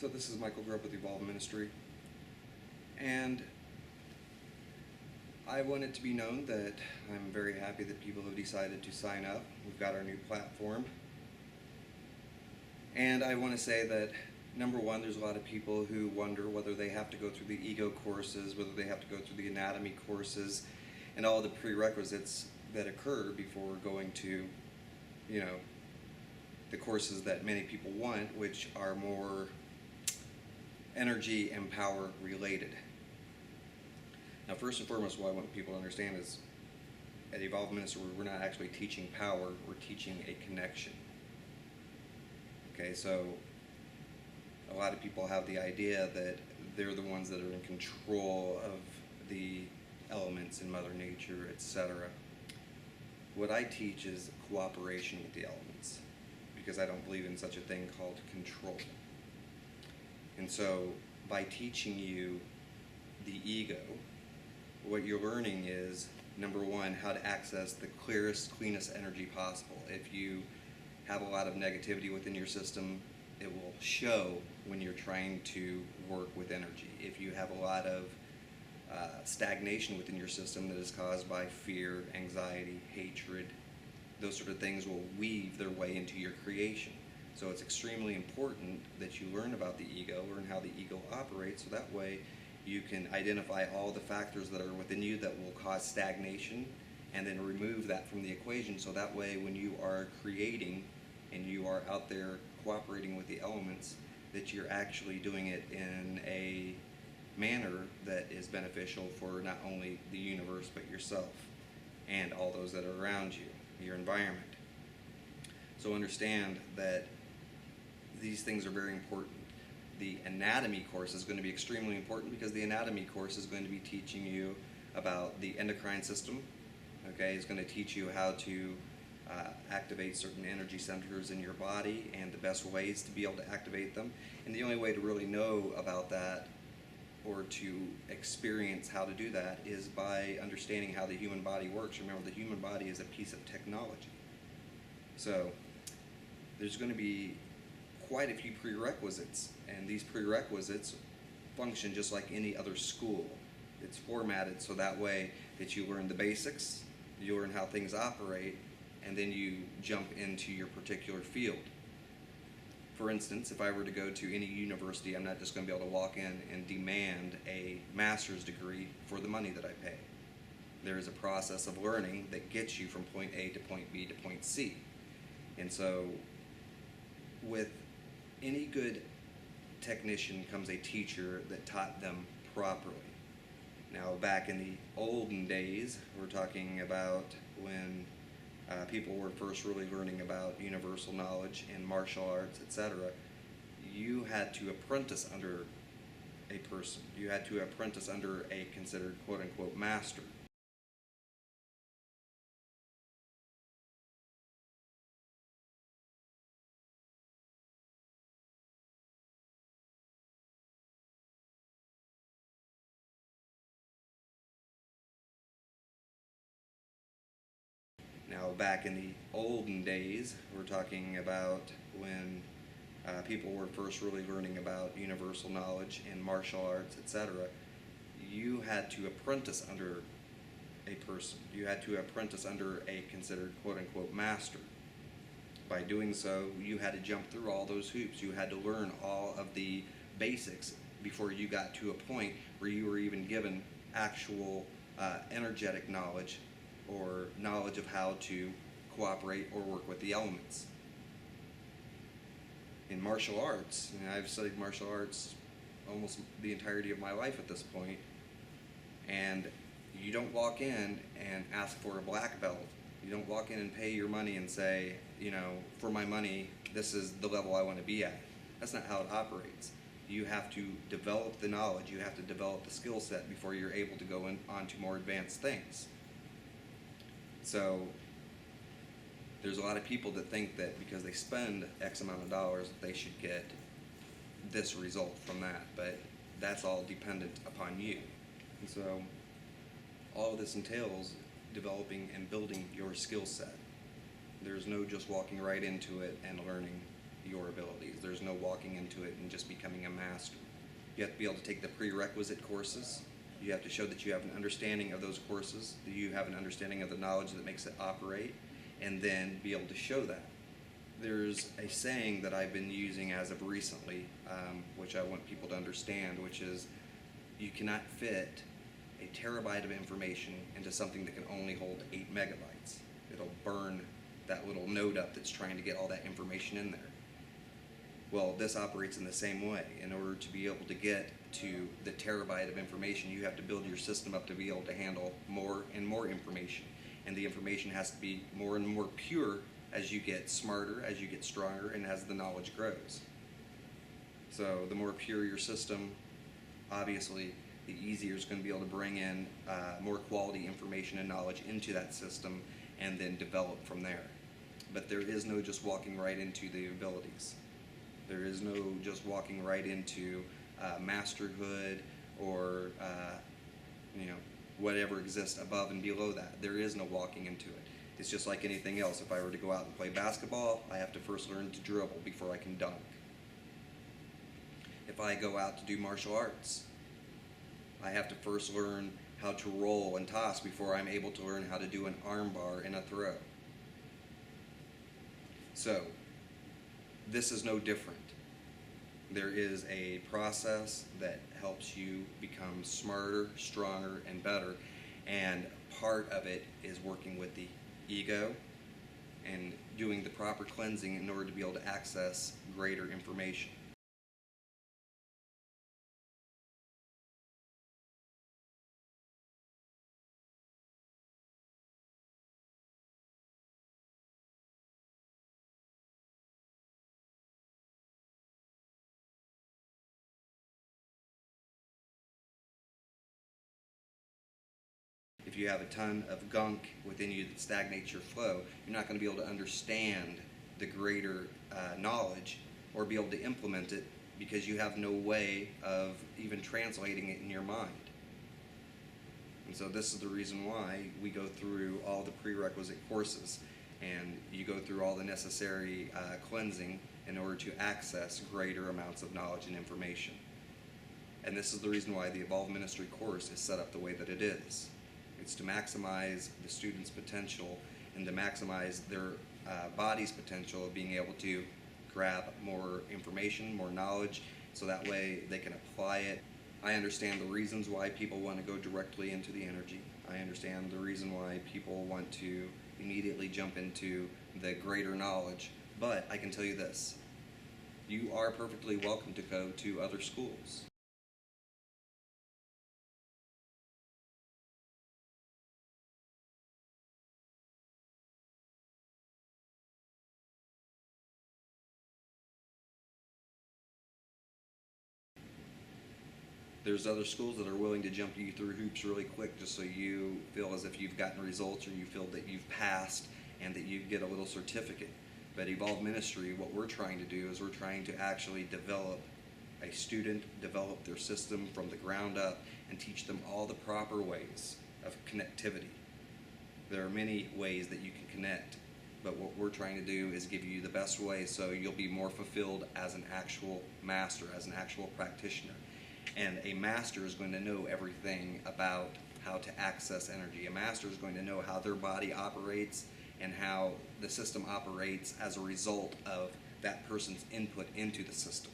So this is Michael Grubb with Evolve Ministry, and I want it to be known that I'm very happy that people have decided to sign up. We've got our new platform, and I want to say that number one, there's a lot of people who wonder whether they have to go through the ego courses, whether they have to go through the anatomy courses, and all the prerequisites that occur before going to, the courses that many people want, which are more energy and power related. Now, first and foremost, what I want people to understand is at Evolve Ministry, we're not actually teaching power, we're teaching a connection. Okay, so a lot of people have the idea that they're the ones that are in control of the elements in Mother Nature, etc. What I teach is cooperation with the elements, because I don't believe in such a thing called control. And so by teaching you the ego, what you're learning is, number one, how to access the clearest, cleanest energy possible. If you have a lot of negativity within your system, it will show when you're trying to work with energy. If you have a lot of stagnation within your system that is caused by fear, anxiety, hatred, those sort of things will weave their way into your creation. So it's extremely important that you learn about the ego, learn how the ego operates, so that way you can identify all the factors that are within you that will cause stagnation, and then remove that from the equation, so that way when you are creating and you are out there cooperating with the elements, that you're actually doing it in a manner that is beneficial for not only the universe but yourself and all those that are around you, your environment. So understand that these things are very important. The anatomy course is going to be extremely important, because the anatomy course is going to be teaching you about the endocrine system. Okay, it's going to teach you how to activate certain energy centers in your body and the best ways to be able to activate them. And the only way to really know about that, or to experience how to do that, is by understanding how the human body works. Remember, the human body is a piece of technology. So there's going to be quite a few prerequisites, and these prerequisites function just like any other school. It's formatted so that way that you learn the basics, you learn how things operate, and then you jump into your particular field. For instance, if I were to go to any university, I'm not just going to be able to walk in and demand a master's degree for the money that I pay. There is a process of learning that gets you from point A to point B to point C. And so with any good technician comes a teacher that taught them properly. Now, back in the olden days, we're talking about when people were first really learning about universal knowledge and martial arts, etc., you had to apprentice under a person. You had to apprentice under a considered quote-unquote master. Now, back in the olden days, we're talking about when people were first really learning about universal knowledge and martial arts, etc., you had to apprentice under a person. You had to apprentice under a considered quote-unquote master. By doing so, you had to jump through all those hoops. You had to learn all of the basics before you got to a point where you were even given actual energetic knowledge, or knowledge of how to cooperate or work with the elements. In martial arts, I've studied martial arts almost the entirety of my life at this point, and you don't walk in and ask for a black belt. You don't walk in and pay your money and say, for my money, this is the level I want to be at. That's not how it operates. You have to develop the knowledge, you have to develop the skill set before you're able to go on to more advanced things. So there's a lot of people that think that because they spend X amount of dollars that they should get this result from that, but that's all dependent upon you. And so all of this entails developing and building your skill set. There's no just walking right into it and learning. your abilities. There's no walking into it and just becoming a master. You have to be able to take the prerequisite courses. You have to show that you have an understanding of those courses, that you have an understanding of the knowledge that makes it operate, and then be able to show that. There's a saying that I've been using as of recently, which I want people to understand, which is you cannot fit a terabyte of information into something that can only hold 8 megabytes. It'll burn that little node up that's trying to get all that information in there. Well, this operates in the same way. In order to be able to get to the terabyte of information, you have to build your system up to be able to handle more and more information. And the information has to be more and more pure as you get smarter, as you get stronger, and as the knowledge grows. So the more pure your system, obviously, the easier it's going to be able to bring in more quality information and knowledge into that system and then develop from there. But there is no just walking right into the abilities. There is no just walking right into masterhood or whatever exists above and below that. There is no walking into it. It's just like anything else. If I were to go out and play basketball, I have to first learn to dribble before I can dunk. If I go out to do martial arts, I have to first learn how to roll and toss before I'm able to learn how to do an arm bar and a throw. So, this is no different. There is a process that helps you become smarter, stronger, and better, and part of it is working with the ego and doing the proper cleansing in order to be able to access greater information. If you have a ton of gunk within you that stagnates your flow, you're not going to be able to understand the greater knowledge or be able to implement it because you have no way of even translating it in your mind. And so this is the reason why we go through all the prerequisite courses and you go through all the necessary cleansing in order to access greater amounts of knowledge and information. And this is the reason why the Evolve Ministry course is set up the way that it is. It's to maximize the student's potential and to maximize their body's potential of being able to grab more information, more knowledge, so that way they can apply it. I understand the reasons why people want to go directly into the energy. I understand the reason why people want to immediately jump into the greater knowledge. But I can tell you this, you are perfectly welcome to go to other schools. There's other schools that are willing to jump you through hoops really quick just so you feel as if you've gotten results or you feel that you've passed and that you get a little certificate. But Evolve Ministry, what we're trying to do is we're trying to actually develop a student, develop their system from the ground up, and teach them all the proper ways of connectivity. There are many ways that you can connect, but what we're trying to do is give you the best way so you'll be more fulfilled as an actual master, as an actual practitioner. And a master is going to know everything about how to access energy. A master is going to know how their body operates and how the system operates as a result of that person's input into the system.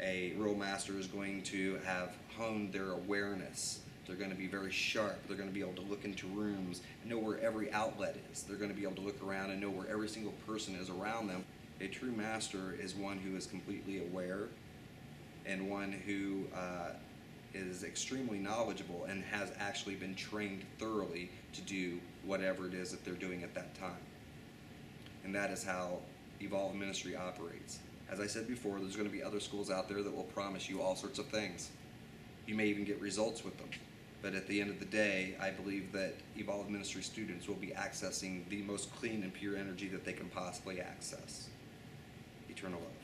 A real master is going to have honed their awareness. They're going to be very sharp. They're going to be able to look into rooms and know where every outlet is. They're going to be able to look around and know where every single person is around them. A true master is one who is completely aware and one who is extremely knowledgeable and has actually been trained thoroughly to do whatever it is that they're doing at that time. And that is how Evolve Ministry operates. As I said before, there's going to be other schools out there that will promise you all sorts of things. You may even get results with them. But at the end of the day, I believe that Evolve Ministry students will be accessing the most clean and pure energy that they can possibly access. Eternal love.